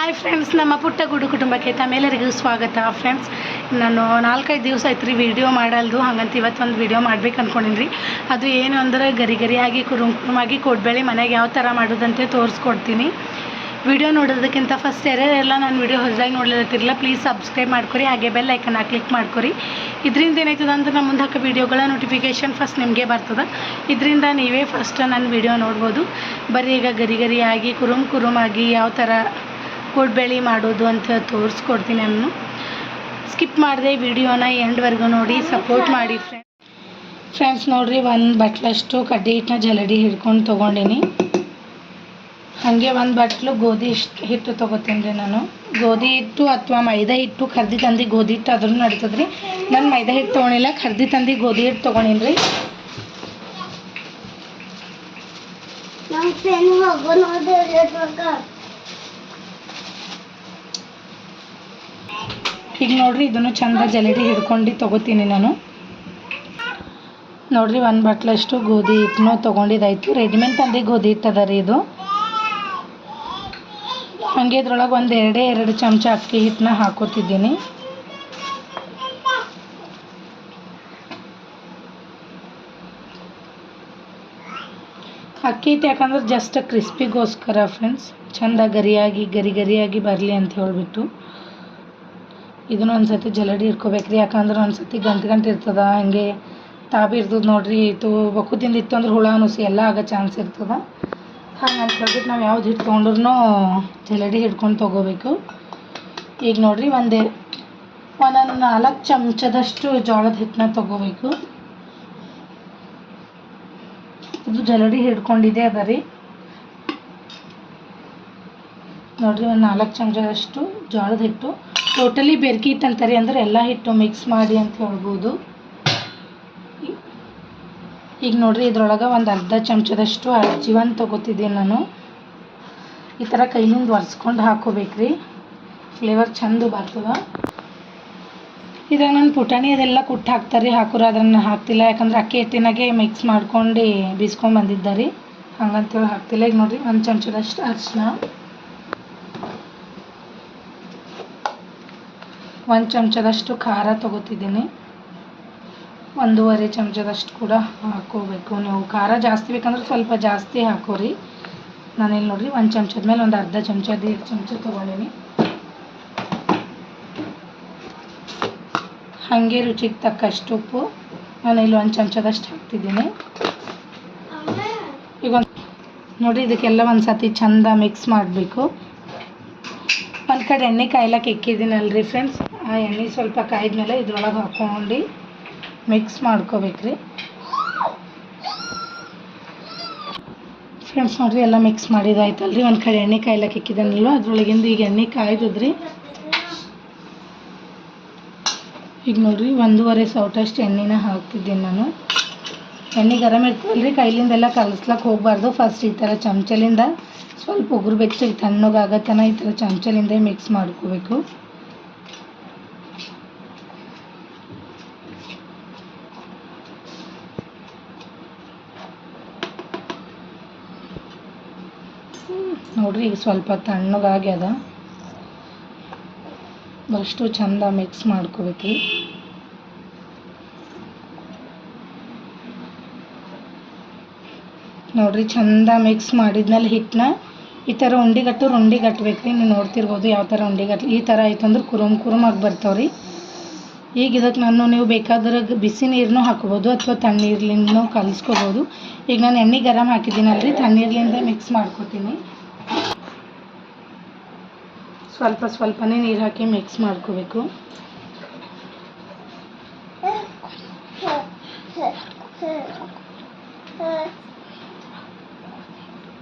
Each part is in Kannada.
ಹಾಯ್ ಫ್ರೆಂಡ್ಸ್, ನಮ್ಮ ಪುಟ್ಟ ಗುಡು ಕುಟುಂಬಕ್ಕೆ ತಮ್ಮೆಲ್ಲರಿಗೂ ಸ್ವಾಗತ. ಫ್ರೆಂಡ್ಸ್, ನಾನು 4-5 ದಿವಸ ಆಯ್ತು ರೀ ವಿಡಿಯೋ ಮಾಡಲ್ದು. ಹಾಗಂತ ಇವತ್ತೊಂದು ವಿಡಿಯೋ ಮಾಡ್ಬೇಕು ಅಂದ್ಕೊಂಡಿನಿ ರೀ. ಅದು ಏನು ಅಂದರೆ ಗರಿಯಾಗಿ ಕುರುಮಾಗಿ ಕೋಡ್ಬೇಳೆ ಮನೆಗೆ ಯಾವ ಥರ ಮಾಡೋದಂತೆ ತೋರಿಸ್ಕೊಡ್ತೀನಿ. ವಿಡಿಯೋ ನೋಡೋದಕ್ಕಿಂತ ಫಸ್ಟ್ ಯಾರೆಲ್ಲ ನಾನು ವಿಡಿಯೋ ಹೊಸದಾಗಿ ನೋಡ್ಲಿತ್ತಿರಲ್ಲ, ಪ್ಲೀಸ್ ಸಬ್ಸ್ಕ್ರೈಬ್ ಮಾಡ್ಕೊರಿ, ಹಾಗೆ ಬೆಲ್ ಐಕನ್ನ ಕ್ಲಿಕ್ ಮಾಡ್ಕೊರಿ. ಇದರಿಂದ ಏನಾಯ್ತದ ಅಂದ್ರೆ ನಮ್ಮ ಮುಂದೆ ಹಾಕೋ ವೀಡಿಯೋಗಳ ನೋಟಿಫಿಕೇಷನ್ ಫಸ್ಟ್ ನಿಮಗೆ ಬರ್ತದೆ. ಇದರಿಂದ ನೀವೇ ಫಸ್ಟ್ ನನ್ನ ವಿಡಿಯೋ ನೋಡ್ಬೋದು. ಬರೀ ಈಗ ಗರಿಯಾಗಿ ಕುರುಮಾಗಿ ಯಾವ ಥರ ಕೋಡ್ಬೇಳೆ ಮಾಡೋದು ಅಂತ ತೋರಿಸ್ಕೊಡ್ತೀನಿ. ನಾನು ಸ್ಕಿಪ್ ಮಾಡಿದೆ ವಿಡಿಯೋನ ಎಂಡ್ವರೆಗೂ ನೋಡಿ ಸಪೋರ್ಟ್ ಮಾಡಿ. ಫ್ರೆಂಡ್ಸ್ ನೋಡಿರಿ, ಒಂದು ಬಟ್ಲಷ್ಟು ಕಡ್ಡಿ ಹಿಟ್ಟನ್ನ ಜಲಡಿ ಹಿಡ್ಕೊಂಡು ತೊಗೊಂಡಿನಿ. ಹಾಗೆ ಒಂದು ಬಟ್ಲು ಗೋಧಿ ಹಿಟ್ಟು ತೊಗೋತೀನಿ ರೀ. ನಾನು ಗೋಧಿ ಹಿಟ್ಟು ಅಥವಾ ಮೈದಾ ಹಿಟ್ಟು ಕರ್ದಿ ತಂದು ಗೋಧಿ ಹಿಟ್ಟು ಅದ್ರೂ ನಡೀತದೆ ರೀ. ನಾನು ಮೈದಾ ಹಿಟ್ಟು ತೊಗೊಳಿಲ್ಲ, ಕರ್ದಿ ತಂದು ಗೋಧಿ ಹಿಟ್ಟು ತೊಗೊಂಡಿನಿ ರೀ. ಈಗ ನೋಡಿರಿ, ಇದನ್ನು ಚಂದ ಜಲಡಿ ಹಿಡ್ಕೊಂಡು ತೊಗೋತೀನಿ ನಾನು. ನೋಡಿರಿ, ಒಂದು ಬಟ್ಲಷ್ಟು ಗೋಧಿ ಹಿಟ್ಟನ್ನು ತೊಗೊಂಡಿದ್ದಾಯಿತು. ರೆಡಿಮೇಡ್ ತಂದು ಗೋಧಿ ಹಿಟ್ಟು ಅದ ರೀ ಇದು. ಹಾಗೆ ಇದ್ರೊಳಗೆ ಒಂದು 2 ಚಮಚ ಅಕ್ಕಿ ಹಿಟ್ಟನ್ನ ಹಾಕೋತಿದ್ದೀನಿ. ಅಕ್ಕಿ ಹಿಟ್ಟು ಯಾಕಂದ್ರೆ ಜಸ್ಟ್ ಕ್ರಿಸ್ಪಿಗೋಸ್ಕರ ಫ್ರೆಂಡ್ಸ್, ಚಂದ ಗರಿಯಾಗಿ ಬರಲಿ ಅಂತ ಹೇಳಿಬಿಟ್ಟು ಇದನ್ನು ಒಂದು ಸತಿ ಜಲಡಿ ಹಿಡ್ಕೋಬೇಕ್ರಿ. ಯಾಕಂದ್ರೆ ಒಂದು ಸತಿ ಗಂಟು ಇರ್ತದೆ, ಹಾಗೆ ತಾಬಿ ಇರ್ತದೆ ನೋಡಿರಿ. ಇದು ಬಕ್ಕುದಿಂದ ಇತ್ತು ಅಂದ್ರೆ ಹುಳ ನುಸಿ ಎಲ್ಲ ಆಗೋ ಚಾನ್ಸ್ ಇರ್ತದೆ. ಹಾಗೆ ಅಂತ ಹೇಳ್ಬಿಟ್ಟು ನಾವು ಯಾವ್ದು ಹಿಟ್ಟು ತೊಗೊಂಡ್ರೂ ಜಲಡಿ ಹಿಡ್ಕೊಂಡು ತೊಗೋಬೇಕು. ಈಗ ನೋಡಿರಿ, ಒಂದೊಂದು 4 ಚಮಚದಷ್ಟು ಜೋಳದ ಹಿಟ್ಟನ್ನ ತೊಗೋಬೇಕು. ಇದು ಜಲಡಿ ಹಿಡ್ಕೊಂಡಿದೆ ಅದ ರೀ. ನೋಡಿರಿ, ಒಂದು 4 ಚಮಚದಷ್ಟು ಜೋಳದ ಹಿಟ್ಟು. ಟೋಟಲಿ ಬೆರ್ಕಿ ಹಿಟ್ಟು ಅಂತಾರೆ, ಅಂದರೆ ಎಲ್ಲ ಹಿಟ್ಟು ಮಿಕ್ಸ್ ಮಾಡಿ ಅಂತ ಹೇಳ್ಬೋದು. ಈಗ ನೋಡಿರಿ, ಇದ್ರೊಳಗೆ ಒಂದು ಅರ್ಧ ಚಮಚದಷ್ಟು ಅಜ್ಜಿವನ್ ತೊಗೋತಿದ್ದೀನಿ ನಾನು. ಈ ಥರ ಕೈಲಿಂದ ಒರೆಸ್ಕೊಂಡು ಹಾಕೋಬೇಕ್ರಿ, ಫ್ಲೇವರ್ ಚಂದ ಬರ್ತದೆ. ಇದ್ರಾಗ ನಾನು ಪುಟಾಣಿ ಅದೆಲ್ಲ ಕುಟ್ಟು ಹಾಕ್ತಾರೆ, ಹಾಕೋರು ಅದನ್ನು ಹಾಕ್ತಿಲ್ಲ. ಯಾಕಂದ್ರೆ ಅಕ್ಕಿ ಹಿಟ್ಟಿನಾಗೆ ಮಿಕ್ಸ್ ಮಾಡ್ಕೊಂಡು ಬೀಸ್ಕೊಂಡು ಬಂದಿದ್ದಾರೆ, ಹಂಗಂತೇಳಿ ಹಾಕ್ತಿಲ್ಲ. ಈಗ ನೋಡಿರಿ, 1 ಚಮಚದಷ್ಟು ಅರಿಶಿನ, 1 ಚಮಚದಷ್ಟು ಖಾರ ತೊಗೋತಿದ್ದೀನಿ. 1.5 ಚಮಚದಷ್ಟು ಕೂಡ ಹಾಕೋಬೇಕು. ನೀವು ಖಾರ ಜಾಸ್ತಿ ಬೇಕಂದ್ರೆ ಸ್ವಲ್ಪ ಜಾಸ್ತಿ ಹಾಕೋರಿ. ನಾನಿಲ್ಲಿ ನೋಡಿರಿ, 1 ಚಮಚದ ಮೇಲೆ ಒಂದು ಅರ್ಧ ಚಮಚ 1.5 ಚಮಚ ತೊಗೊಂಡಿನಿ. ಹಾಗೆ ರುಚಿಗೆ ತಕ್ಕಷ್ಟು ಉಪ್ಪು ನಾನಿಲ್ಲಿ 1 ಚಮಚದಷ್ಟು ಹಾಕ್ತಿದ್ದೀನಿ. ಈಗ ನೋಡಿರಿ, ಇದಕ್ಕೆಲ್ಲ ಒಂದು ಸತಿ ಚಂದ ಮಿಕ್ಸ್ ಮಾಡಬೇಕು. ಒಂದು ಕಡೆ ಎಣ್ಣೆ ಕಾಯ್ಲಕ್ಕೆ ಇಕ್ಕಿದ್ದೀನಲ್ರಿ ಫ್ರೆಂಡ್ಸ್, ಆ ಎಣ್ಣೆ ಸ್ವಲ್ಪ ಕಾಯ್ದ್ಮೇಲೆ ಇದ್ರೊಳಗೆ ಹಾಕ್ಕೊಂಡು ಮಿಕ್ಸ್ ಮಾಡ್ಕೋಬೇಕ್ರಿ. ಫ್ರೆಂಡ್ಸ್ ನೋಡಿರಿ, ಎಲ್ಲ ಮಿಕ್ಸ್ ಮಾಡಿದಾಯ್ತಲ್ರಿ. ಒಂದು ಕಡೆ ಎಣ್ಣೆ ಕಾಯ್ಲಕ್ಕೆ ಇಕ್ಕಿದ್ದಾನಲ್ವ, ಅದ್ರೊಳಗಿಂದ ಈಗ ಎಣ್ಣೆ ಕಾಯ್ದದ್ರಿ. ಈಗ ನೋಡಿರಿ, 1.5 ಸೌಟಷ್ಟು ಎಣ್ಣೆನ ಹಾಕ್ತಿದ್ದೀನಿ ನಾನು. ಎಣ್ಣೆ ಗರಮ್ ಇರ್ತದಲ್ರಿ, ಕೈಲಿಂದೆಲ್ಲ ಕಲಸ್ಲಕ್ಕೆ ಹೋಗಬಾರ್ದು. ಫಸ್ಟ್ ಈ ಥರ ಚಮಚಲಿಂದ ಸ್ವಲ್ಪ ಉಗುರು ಬೆಚ್ಚಗೆ ತಣ್ಣಗಾಗತ್ತನ ಈ ಥರ ಚಮಚಲಿಂದ ಮಿಕ್ಸ್ ಮಾಡ್ಕೋಬೇಕು. ನೋಡ್ರಿ, ಈಗ ಸ್ವಲ್ಪ ತಣ್ಣಗಾಗ್ಯದ, ಅಷ್ಟು ಚಂದ ಮಿಕ್ಸ್ ಮಾಡ್ಕೋಬೇಕು. ನೋಡ್ರಿ, ಚಂದ ಮಿಕ್ಸ್ ಮಾಡಿದ್ಮೇಲೆ ಹಿಟ್ಟನ್ನ ಈ ಥರ ಉಂಡಿ ಗಟ್ಟಬೇಕ್ರಿ. ನೀವು ನೋಡ್ತಿರ್ಬೋದು ಯಾವ ಥರ ಉಂಡಿಗಟ್ಲಿ. ಈ ಥರ ಆಯ್ತು ಅಂದ್ರೆ ಕುರುಮಾಗಿ ಬರ್ತಾವ್ರಿ. ಈಗ ಇದಕ್ಕೆ ನೀವು ಬೇಕಾದ್ರೆ ಬಿಸಿ ನೀರನ್ನೂ ಹಾಕ್ಬೋದು ಅಥವಾ ತಣ್ಣೀರ್ಲಿಂದನೂ ಕಲಿಸ್ಕೋಬೋದು. ಈಗ ನಾನು ಎಣ್ಣೆ ಗರಮ್ ಹಾಕಿದ್ದೀನಲ್ರಿ, ತಣ್ಣೀರ್ಲಿಂದ ಮಿಕ್ಸ್ ಮಾಡ್ಕೊತೀನಿ. ಸ್ವಲ್ಪನೇ ನೀರು ಹಾಕಿ ಮಿಕ್ಸ್ ಮಾಡ್ಕೋಬೇಕು.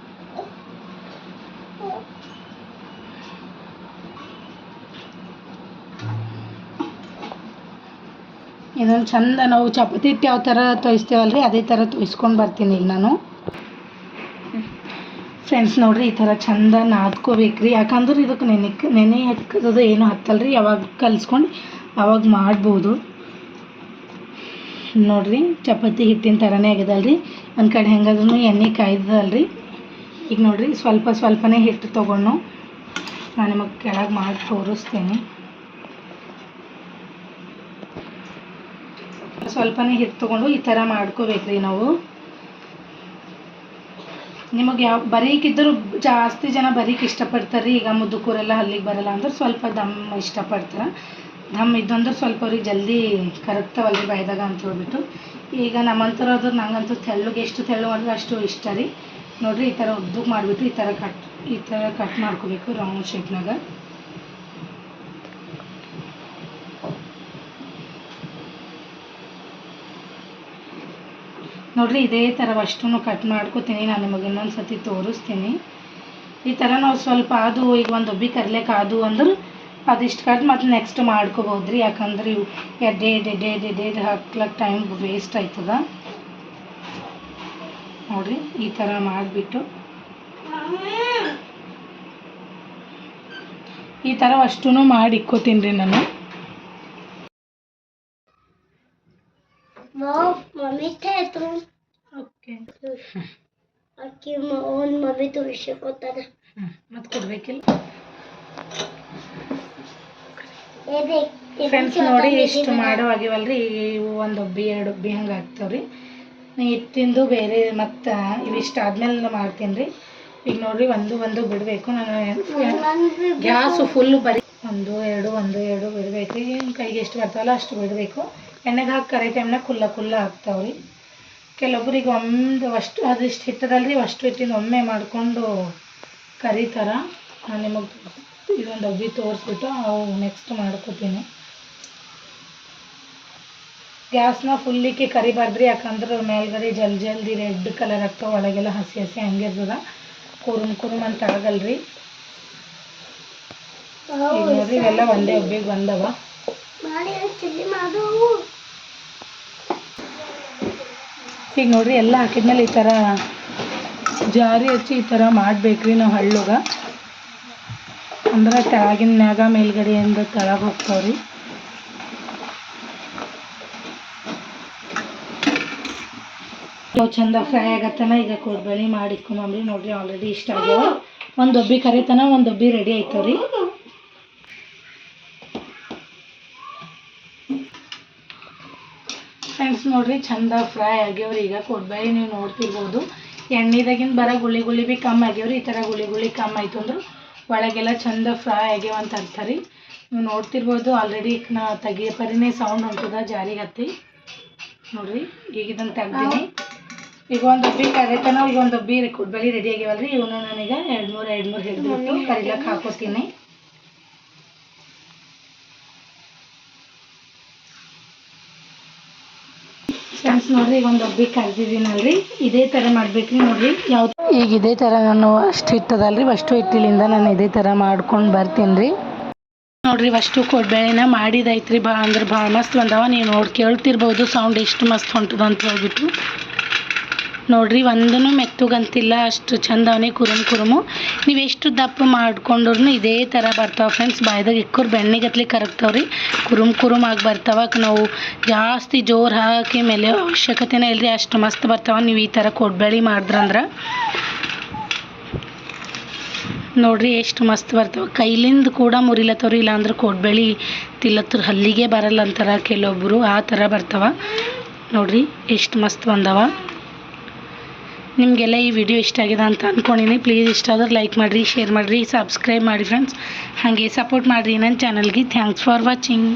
ಇದನ್ನು ಚಂದ ನಾವು ಚಪಾತಿ ಹಿಟ್ಟು ಯಾವ ಥರ ತೋಯಿಸ್ತೇವಲ್ರಿ, ಅದೇ ಥರ ತೋಯಿಸ್ಕೊಂಡು ಬರ್ತೀನಿ ಈಗ ನಾನು. ಫ್ರೆಂಡ್ಸ್ ನೋಡಿರಿ, ಈ ಥರ ಚಂದ ನಾದ್ಕೋಬೇಕ್ರಿ. ಯಾಕಂದ್ರೆ ಇದಕ್ಕೆ ನೆನೆ ಹತ್ತದ ಏನು ಹತ್ತಲ್ರಿ, ಯಾವಾಗ ಕಲಿಸ್ಕೊಂಡು ಅವಾಗ ಮಾಡ್ಬೋದು. ನೋಡಿರಿ, ಚಪಾತಿ ಹಿಟ್ಟಿನ ಥರನೇ ಆಗ್ಯದಲ್ರಿ. ಒಂದು ಕಡೆ ಹೆಂಗಾದ್ರೂ ಎಣ್ಣೆ ಕಾಯ್ದಲ್ರಿ. ಈಗ ನೋಡಿರಿ, ಸ್ವಲ್ಪನೇ ಹಿಟ್ಟು ತೊಗೊಂಡು ನಾನು ನಿಮಗೆ ಕೆಳಗೆ ಮಾಡಿ ತೋರಿಸ್ತೀನಿ. ಸ್ವಲ್ಪನೇ ಹಿಟ್ಟು ತೊಗೊಂಡು ಈ ಥರ ಮಾಡ್ಕೋಬೇಕ್ರಿ ನಾವು. ನಿಮಗೆ ಯಾವ ಬರೀಕಿದ್ದರೂ ಜಾಸ್ತಿ ಜನ ಬರೀಕ್ ಇಷ್ಟಪಡ್ತಾರೆ ರೀ. ಈಗ ಮುದುಕೂರೆಲ್ಲ ಹಲ್ಲಿಗೆ ಬರಲ್ಲ ಅಂದ್ರೆ ಸ್ವಲ್ಪ ದಮ್ ಇಷ್ಟಪಡ್ತಾರೆ. ದಮ್ ಇದ್ದಂದ್ರೆ ಸ್ವಲ್ಪ ಅವ್ರಿಗೆ ಜಲ್ದಿ ಕರಗ್ತಾವಲ್ರಿ ಬಾಯ್ದಾಗ ಅಂತ ಹೇಳ್ಬಿಟ್ಟು. ಈಗ ನಮ್ಮಂಥವ್ರು ನಂಗಂತೂ ತೆಳ್ಳಗೆ ಎಷ್ಟು ತೆಳ್ಳು ಮಾಡಿದ್ರೆ ಅಷ್ಟು ಇಷ್ಟ ರೀ. ನೋಡಿರಿ ಈ ಥರ ಉದ್ದಕ್ಕೆ ಮಾಡಿಬಿಟ್ಟು ಈ ಥರ ಕಟ್ ಮಾಡ್ಕೋಬೇಕು ರೌಂಡ್ ಶೇಪ್ನಾಗ. ನೋಡಿರಿ ಇದೇ ಥರ ಅಷ್ಟೂ ಕಟ್ ಮಾಡ್ಕೋತೀನಿ. ನಾನು ನಿಮಗೆ ಇನ್ನೊಂದು ಸತಿ ತೋರಿಸ್ತೀನಿ. ಈ ಥರ ನಾವು ಸ್ವಲ್ಪ ಅದು ಈಗ ಒಂದು ಒಬ್ಬಿ ಕರ್ಲಿಕ್ಕೆ ಅದು ಅಂದ್ರೆ ಅದಿಷ್ಟು ಕಟ್ ಮತ್ತು ನೆಕ್ಸ್ಟ್ ಮಾಡ್ಕೋಬೋದು ರೀ. ಯಾಕಂದ್ರೆ ಇವು ಎಡ್ಡೆ ಹಾಕ್ಲಕ್ಕೆ ಟೈಮ್ ವೇಸ್ಟ್ ಆಯ್ತದ. ನೋಡಿರಿ ಈ ಥರ ಮಾಡಿಬಿಟ್ಟು ಈ ಥರ ಅಷ್ಟೂ ಮಾಡಿ ಇಕ್ಕೋತೀನಿ ರೀ ನಾನು. ಓಕೆ ಮತ್ತೆ ಕೊಡ್ಬೇಕಿಲ್ಲ ಫ್ರೆಂಡ್ಸ್. ನೋಡಿ ಇಷ್ಟು ಮಾಡೋವಾಗಿವಲ್ರಿ. ಇವು ಒಂದು ಒಬ್ಬಿ ಎರಡು ಒಬ್ಬಿ ಹಂಗೆ ಆಗ್ತಾವ್ರಿ. ಹಿಟ್ಟಿಂದು ಬೇರೆ ಮತ್ತು ಇವಿಷ್ಟು ಆದ್ಮೇಲೆ ಮಾಡ್ತೀನಿ ರೀ. ಈಗ ನೋಡಿರಿ ಒಂದು ಬಿಡಬೇಕು. ನಾನು ಗ್ಯಾಸು ಫುಲ್ಲು ಬರೀ ಒಂದು ಎರಡು ಬಿಡಬೇಕು ರೀ. ಕೈಗೆ ಎಷ್ಟು ಬರ್ತಾವಲ್ಲ ಅಷ್ಟು ಬಿಡಬೇಕು. ಎಣ್ಣೆಗೆ ಹಾಕಿ ಕರೆ ಟೈಮ್ನಾಗ ಕುಲ್ಲ ಹಾಕ್ತಾವ್ರಿ. ಕೆಲವೊಬ್ರಿಗೆ ಅಷ್ಟು ಅದಿಷ್ಟು ಹಿಟ್ಟದಲ್ರಿ ಅಷ್ಟು ಹಿಟ್ಟಿಂದ ಒಮ್ಮೆ ಮಾಡಿಕೊಂಡು ಕರಿತಾರ. ನಾನು ನಿಮಗೆ ಇದೊಂದು ಒಬ್ಬಿ ತೋರಿಸ್ಬಿಟ್ಟು ಅವು ನೆಕ್ಸ್ಟ್ ಮಾಡ್ಕೋತೀನಿ. ಗ್ಯಾಸ್ನ ಫುಲ್ಲಿಕ್ಕೆ ಕರಿಬಾರ್ದ್ರಿ. ಯಾಕಂದ್ರೆ ಮೇಲ್ಗಡೆ ಜಲ್ದಿ ರೆಡ್ ಕಲರ್ ಆಗ್ತಾವೆ, ಒಳಗೆಲ್ಲ ಹಸಿ ಹಂಗೆ ಇರ್ತದ. ಕುರುಮ್ ಅಂತ ಆಗಲ್ರಿ. ಈಗ ನೋಡ್ರಿ ಇವೆಲ್ಲ ಒಂದೇ ಒಬ್ಬಿಗೆ ಬಂದವ. ಈಗ ನೋಡ್ರಿ ಎಲ್ಲ ಹಾಕಿದ್ಮೇಲೆ ಈ ಥರ ಜಾರಿ ಹಚ್ಚಿ ಈ ಥರ ಮಾಡ್ಬೇಕ್ರಿ ನಾವು ಹಳ್ಳುಗ. ಅಂದ್ರೆ ತೆಳಗಿನ ಮ್ಯಾಗ ಮೇಲ್ಗಡೆಯಿಂದ ತೆಳಗೆ ಹೋಗ್ತಾವ್ರಿ. ಚಂದ ಫ್ರೈ ಆಗತ್ತನ. ಈಗ ಕೋಡ್ಬಳಿ ಮಾಡಿಟ್ಕೊಂಬಂಬ್ರಿ. ನೋಡ್ರಿ ಆಲ್ರೆಡಿ ಇಷ್ಟ ಆಗ್ಯಾವ. ಒಂದು ಒಬ್ಬಿ ಕರಿತನ ಒಂದು ಒಬ್ಬಿ ರೆಡಿ ಆಯ್ತವ್ರಿ. ಫ್ರೆಂಡ್ಸ್ ನೋಡ್ರಿ ಚಂದ ಫ್ರೈ ಆಗ್ಯಾವ್ರಿ. ಈಗ ಕೋಡ್ಬಳಿ ನೀವು ನೋಡ್ತಿರ್ಬೋದು. ಎಣ್ಣೆದಾಗಿಂದ ಬರೋ ಗುಳಿ ಭೀ ಕಮ್ಮಿ ಆಗ್ಯಾವ್ರಿ. ಈ ಥರ ಗುಳಿ ಕಮ್ಮಿ ಆಯ್ತು ಅಂದ್ರೆ ಒಳಗೆಲ್ಲ ಚಂದ ಫ್ರೈ ಆಗ್ಯಾವ ಅಂತ ಅರ್ಥ ರೀ. ನೀವು ನೋಡ್ತಿರ್ಬೋದು ಆಲ್ರೆಡಿ ನಾ ತೆಗಿಯೋ ಪರಿನೇ ಸೌಂಡ್ ಹೊಂಟದ ಜಾರಿಗೆ ಹತ್ತಿ. ನೋಡ್ರಿ ಈಗ ಇದನ್ನು ತೆಗ್ದೀನಿ. ಈಗ ಒಂದು ಒಬ್ಬಿ ಕರಿತನ. ಈಗ ಒಂದು ಒಬ್ಬಿ ಕೋಡ್ಬಳಿ ರೆಡಿ ಆಗ್ಯಾವಲ್ರಿ. ಇವನು ನಾನೀಗ ಎರಡು ಮೂರು ಹಿಡಿದ್ಬಿಟ್ಟು ಕರಿಲಕ್ಕೆ ಹಾಕೋತೀನಿ. ಫ್ರೆಂಡ್ಸ್ ನೋಡ್ರಿ ಈಗ ಒಂದು ಒಬ್ಬಿ ಕರ್ದಿದ್ದೀನಲ್ರಿ. ಇದೇ ಥರ ಮಾಡ್ಬೇಕ್ರಿ. ನೋಡ್ರಿ ಈಗ ಇದೇ ಥರ ನಾನು ಅಷ್ಟು ಹಿಟ್ಟದಲ್ರಿ ಅಷ್ಟು ಹಿಟ್ಟಿಲಿಂದ ನಾನು ಇದೇ ಥರ ಮಾಡ್ಕೊಂಡು ಬರ್ತೀನಿ ರೀ. ನೋಡ್ರಿ ಅಷ್ಟು ಕೋಡ್ಬೇಳೆನ ಮಾಡಿದೈತ್ರಿ. ಭಾಳ ಮಸ್ತ್ ಬಂದವ. ನೀವು ಕೇಳ್ತಿರ್ಬೋದು ಸೌಂಡ್ ಎಷ್ಟು ಮಸ್ತ್ ಹೊಂಟದ ಅಂತ ಹೇಳ್ಬಿಟ್ಟು. ನೋಡ್ರಿ ಒಂದೂ ಮೆತ್ತಗಂತಿಲ್ಲ, ಅಷ್ಟು ಚಂದವನೇ ಕುರುಮು. ನೀವು ಎಷ್ಟು ದಪ್ಪ ಮಾಡ್ಕೊಂಡ್ರು ಇದೇ ಥರ ಬರ್ತಾವೆ ಫ್ರೆಂಡ್ಸ್. ಬಾಯ್ದಾಗ ಇಕ್ಕೂರು ಬೆಣ್ಣೆಗತ್ಲಿ ಕರಗ್ತಾವ್ರಿ. ಕುರುಮ್ ಆಗಿ ಬರ್ತಾವ. ನಾವು ಜಾಸ್ತಿ ಜೋರು ಹಾಕಿ ಮೇಲೆ ಅವಶ್ಯಕತೆನೇ ಇಲ್ಲರಿ. ಅಷ್ಟು ಮಸ್ತ್ ಬರ್ತಾವ ನೀವು ಈ ಥರ ಕೋಡ್ಬೇಳೆ ಮಾಡಿದ್ರಂದ್ರೆ. ನೋಡ್ರಿ ಎಷ್ಟು ಮಸ್ತ್ ಬರ್ತಾವೆ. ಕೈಲಿಂದ ಕೂಡ ಮುರಿಲತ್ತವ್ರಿ. ಇಲ್ಲಾಂದ್ರೆ ಕೋಡ್ಬೇಳೆ ತಿಲ್ಲತ್ರ ಹಲ್ಲಿಗೆ ಬರಲ್ಲ ಅಂತಾರ ಕೆಲವೊಬ್ಬರು. ಆ ಥರ ಬರ್ತಾವ. ನೋಡ್ರಿ ಎಷ್ಟು ಮಸ್ತ್ ಬಂದವ. ನಿಮಗೆಲ್ಲ ಈ ವಿಡಿಯೋ ಇಷ್ಟ ಆಗಿದೆ ಅಂತ ಅಂದ್ಕೊಂಡಿನಿ. ಪ್ಲೀಸ್ ಇಷ್ಟ ಆದ್ರೆ ಲೈಕ್ ಮಾಡಿರಿ, ಶೇರ್ ಮಾಡಿರಿ, ಸಬ್ಸ್ಕ್ರೈಬ್ ಮಾಡಿ ಫ್ರೆಂಡ್ಸ್. ಹಾಗೆ ಸಪೋರ್ಟ್ ಮಾಡಿರಿ ನನ್ನ ಚಾನಲ್ಗೆ. Thanks for watching.